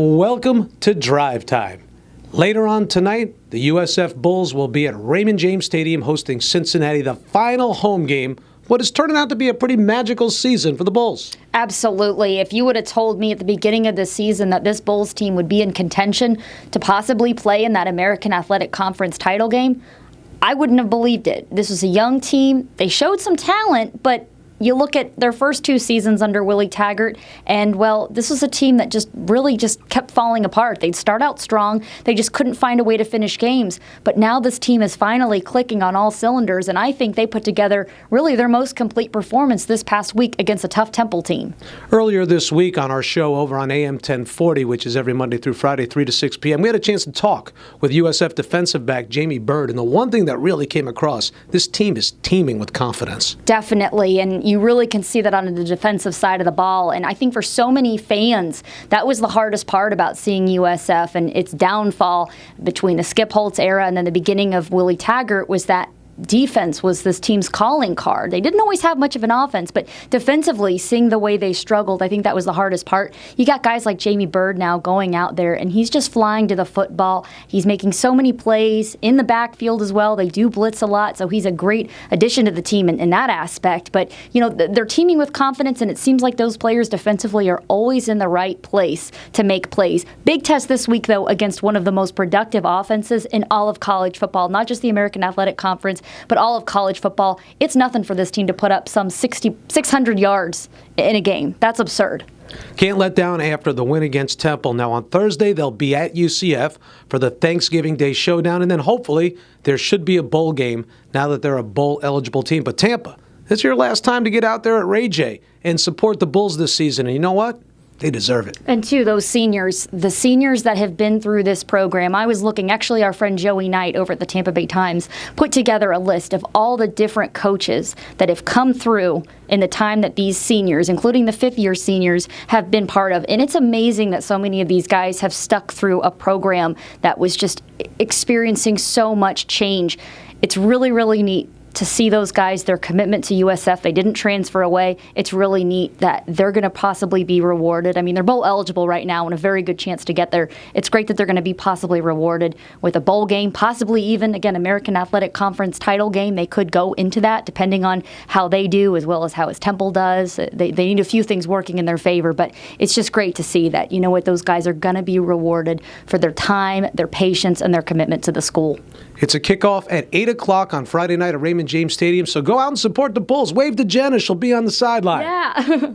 Welcome to Drive Time. Later on tonight, the USF Bulls will be at Raymond James Stadium hosting Cincinnati, the final home game. What is turning out to be a pretty magical season for the Bulls. Absolutely. If you would have told me at the beginning of the season that this Bulls team would be in contention to possibly play in that American Athletic Conference title game, I wouldn't have believed it. This was a young team. They showed some talent, but you look at their first two seasons under Willie Taggart, and, well, this was a team that just kept falling apart. They'd start out strong. They just couldn't find a way to finish games. But now this team is finally clicking on all cylinders, and I think they put together really their most complete performance this past week against a tough Temple team. Earlier this week on our show over on AM 1040, which is every Monday through Friday, 3 to 6 p.m., we had a chance to talk with USF defensive back Jamie Bird, and the one thing that really came across, this team is teeming with confidence. Definitely, and you really can see that on the defensive side of the ball. And I think for so many fans, that was the hardest part about seeing USF and its downfall between the Skip Holtz era and then the beginning of Willie Taggart was that defense was this team's calling card. They didn't always have much of an offense, but defensively, seeing the way they struggled, I think that was the hardest part. You got guys like Jamie Bird now going out there, and he's just flying to the football. He's making so many plays in the backfield as well. They do blitz a lot, so he's a great addition to the team in that aspect. But, you know, they're teaming with confidence, and it seems like those players defensively are always in the right place to make plays. Big test this week, though, against one of the most productive offenses in all of college football, not just the American Athletic Conference, but all of college football. It's nothing for this team to put up some 600 yards in a game. That's absurd. Can't let down after the win against Temple. Now on Thursday, they'll be at UCF for the Thanksgiving Day showdown, and then hopefully there should be a bowl game now that they're a bowl-eligible team. But Tampa, it's your last time to get out there at Ray J and support the Bulls this season, and you know what? They deserve it. And too, those seniors, the seniors that have been through this program, I was looking, actually our friend Joey Knight over at the Tampa Bay Times put together a list of all the different coaches that have come through in the time that these seniors, including the fifth-year seniors, have been part of. And it's amazing that so many of these guys have stuck through a program that was just experiencing so much change. It's really, really neat to see those guys, their commitment to USF. They didn't transfer away. It's really neat that they're going to possibly be rewarded. I mean, they're bowl eligible right now and a very good chance to get there. It's great that they're going to be possibly rewarded with a bowl game, possibly even, again, American Athletic Conference title game. They could go into that depending on how they do as well as how his Temple does. They need a few things working in their favor, but it's just great to see that, you know what, those guys are going to be rewarded for their time, their patience, and their commitment to the school. It's a kickoff at 8 o'clock on Friday night at Raymond James Stadium, so go out and support the Bulls. Wave to Jenna. She'll be on the sideline. Yeah.